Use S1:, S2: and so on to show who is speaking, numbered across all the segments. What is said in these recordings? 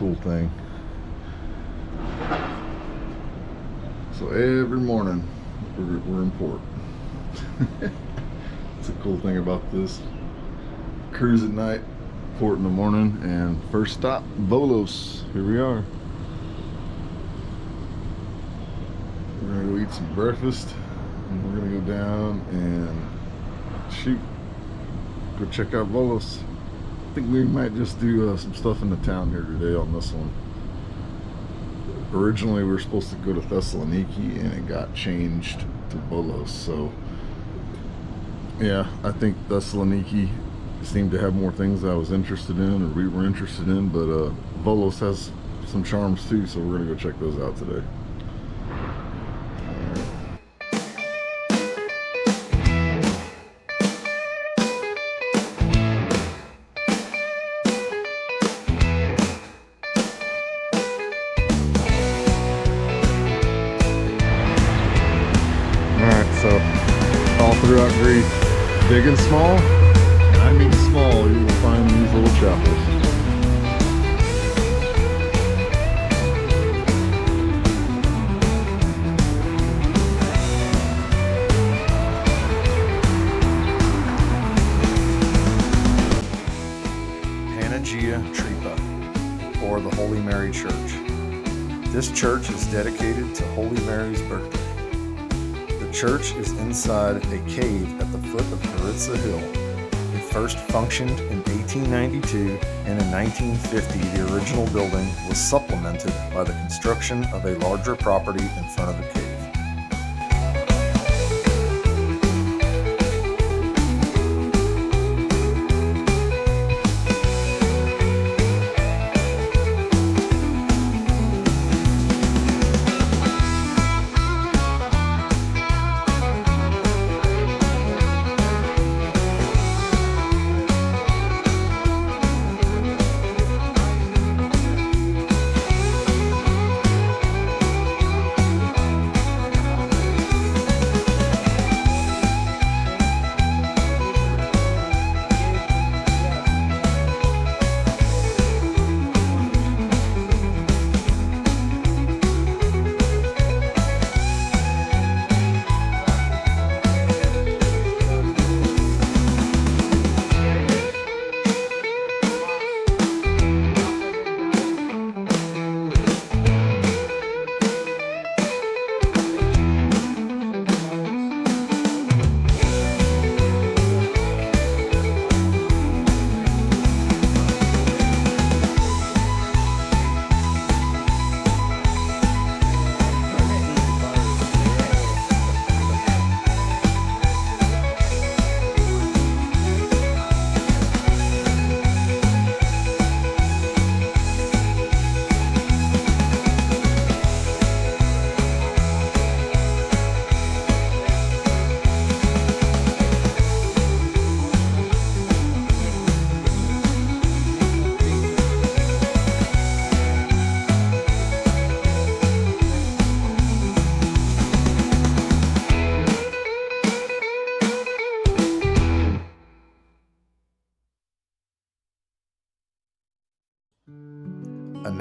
S1: cool thing. So every morning we're in port. It's a cool thing about this. Cruise at night, port in the morning, and first stop, Volos. Here we are. We're gonna go eat some breakfast, and we're gonna go down and go check out Volos. I think we might just do some stuff in the town here today on this one. Originally we were supposed to go to Thessaloniki and it got changed to Volos, so yeah, I think Thessaloniki seemed to have more things I was interested in, or we were interested in, but Volos has some charms too, so we're gonna go check those out today. So, all throughout Greece, big and small, and I mean small, you will find these little chapels.
S2: Panagia Tripa, or the Holy Mary Church. This church is dedicated to Holy Mary's birthday. The church is inside a cave at the foot of Maritza Hill. It first functioned in 1892, and in 1950 the original building was supplemented by the construction of a larger property in front of the cave.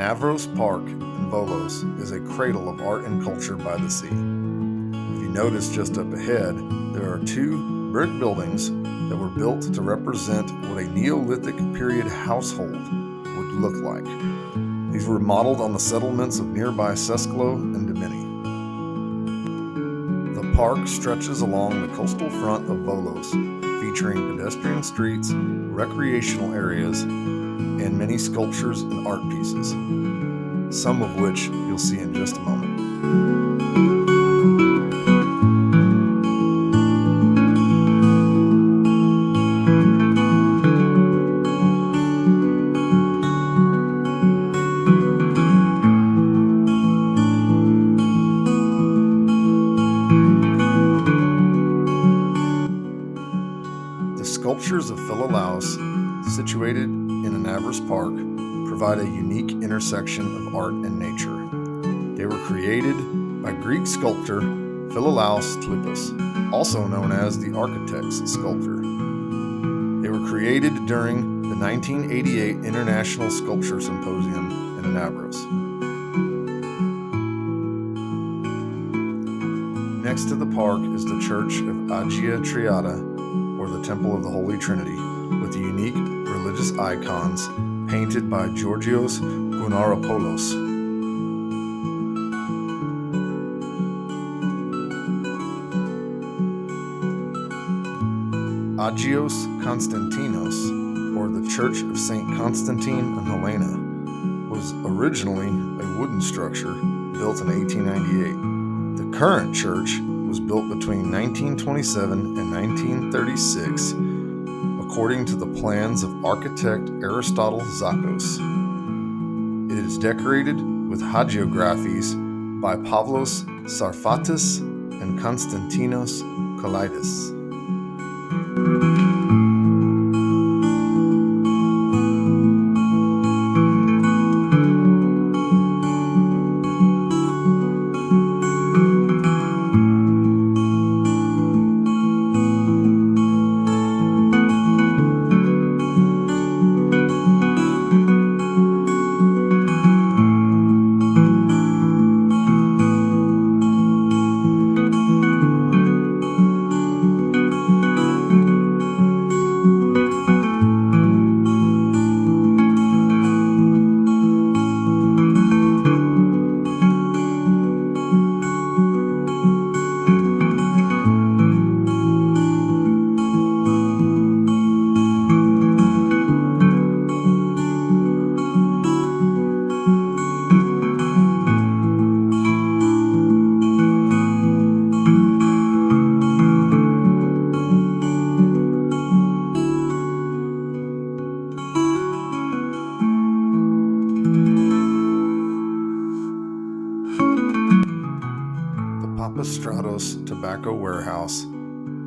S2: Navros Park in Volos is a cradle of art and culture by the sea. If you notice just up ahead, there are two brick buildings that were built to represent what a Neolithic period household would look like. These were modeled on the settlements of nearby Sesklo and Dimini. The park stretches along the coastal front of Volos, featuring pedestrian streets, recreational areas, and many sculptures and art pieces, some of which you'll see in just a moment. The sculptures of Philolaus, situated in Anavros Park, provide a unique intersection of art and nature. They were created by Greek sculptor Philolaus Tlipas, also known as the Architect's Sculptor. They were created during the 1988 International Sculpture Symposium in Anabros. Next to the park is the Church of Aegean Triada, or the Temple of the Holy Trinity, with the unique religious icons painted by Georgios Gunnaropoulos. Agios Konstantinos, or the Church of St. Constantine and Helena, was originally a wooden structure built in 1898. The current church was built between 1927 and 1936 according to the plans of architect Aristotle Zakos. It is decorated with hagiographies by Pavlos Sarfatis and Konstantinos Kalaitis. Stratos Tobacco Warehouse,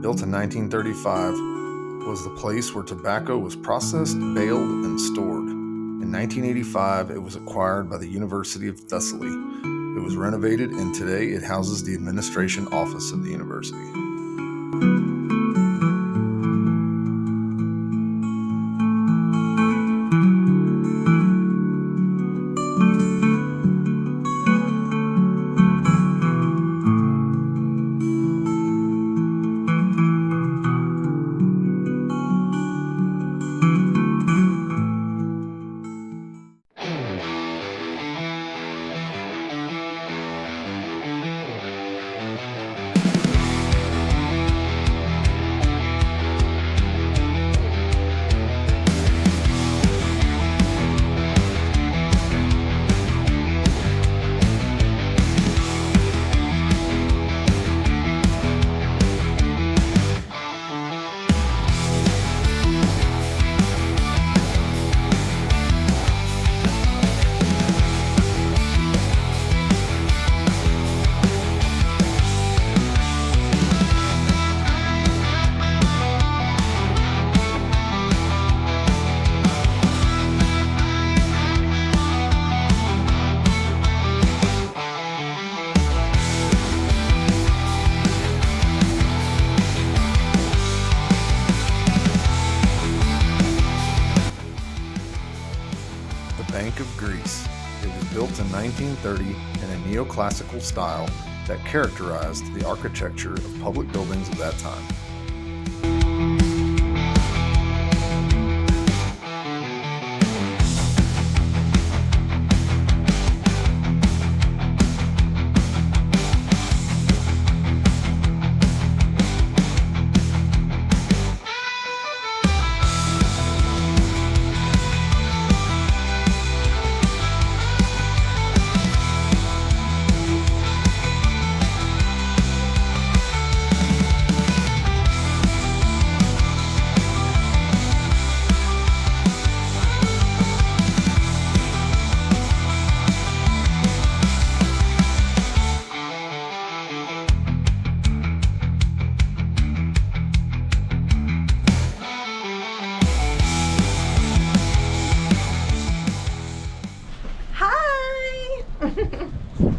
S2: built in 1935, was the place where tobacco was processed, baled, and stored. In 1985, it was acquired by the University of Thessaloniki. It was renovated, and today it houses the administration office of the university. Bank of Greece. It was built in 1930 in a neoclassical style that characterized the architecture of public buildings of that time.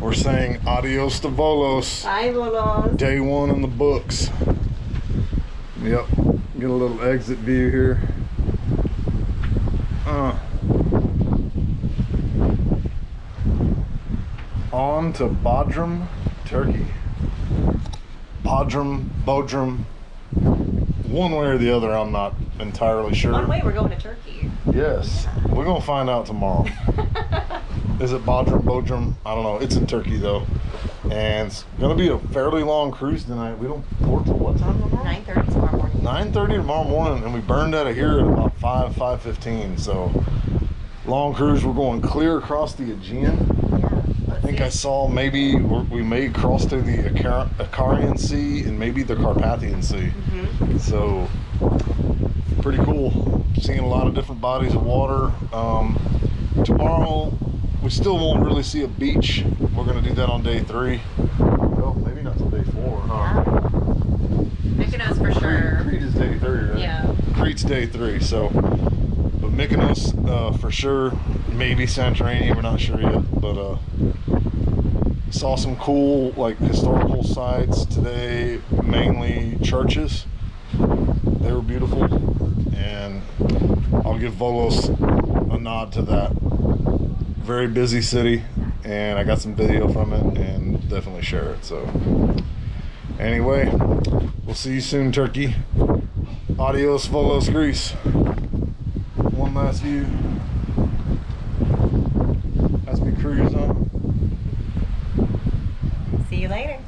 S2: We're saying adios to Volos.
S3: Bye, Volos.
S2: Day one in the books. Yep. Get a little exit view here.
S1: to Bodrum, Turkey. Bodrum. One way or the other, I'm not entirely sure.
S3: One way we're going to Turkey.
S1: Yes. We're going to find out tomorrow. Is it Bodrum? I don't know. It's in Turkey, though. And it's going to be a fairly long cruise tonight. We don't port till what time tomorrow?
S3: 9:30 tomorrow morning.
S1: 9:30 tomorrow morning, and we burned out of here at about 5:15. So, long cruise. We're going clear across the Aegean. I think I saw maybe we may cross to the Icarian Sea and maybe the Carpathian Sea.
S3: Mm-hmm.
S1: So, pretty cool. Seeing a lot of different bodies of water. Tomorrow, we still won't really see a beach. We're going to do that on day 3. Well, maybe not till day 4, huh?
S3: Mykonos for sure.
S1: Crete is day 3, right?
S3: Yeah.
S1: Crete's day 3, so. But Mykonos, for sure. Maybe Santorini, we're not sure yet. But, saw some cool, like, historical sites today, mainly churches. They were beautiful, and I'll give Volos a nod to that. Very busy city, and I got some video from it, and definitely share it. So, anyway, we'll see you soon, Turkey. Adios, Volos, Greece. One last view as we cruise on.
S3: See you later.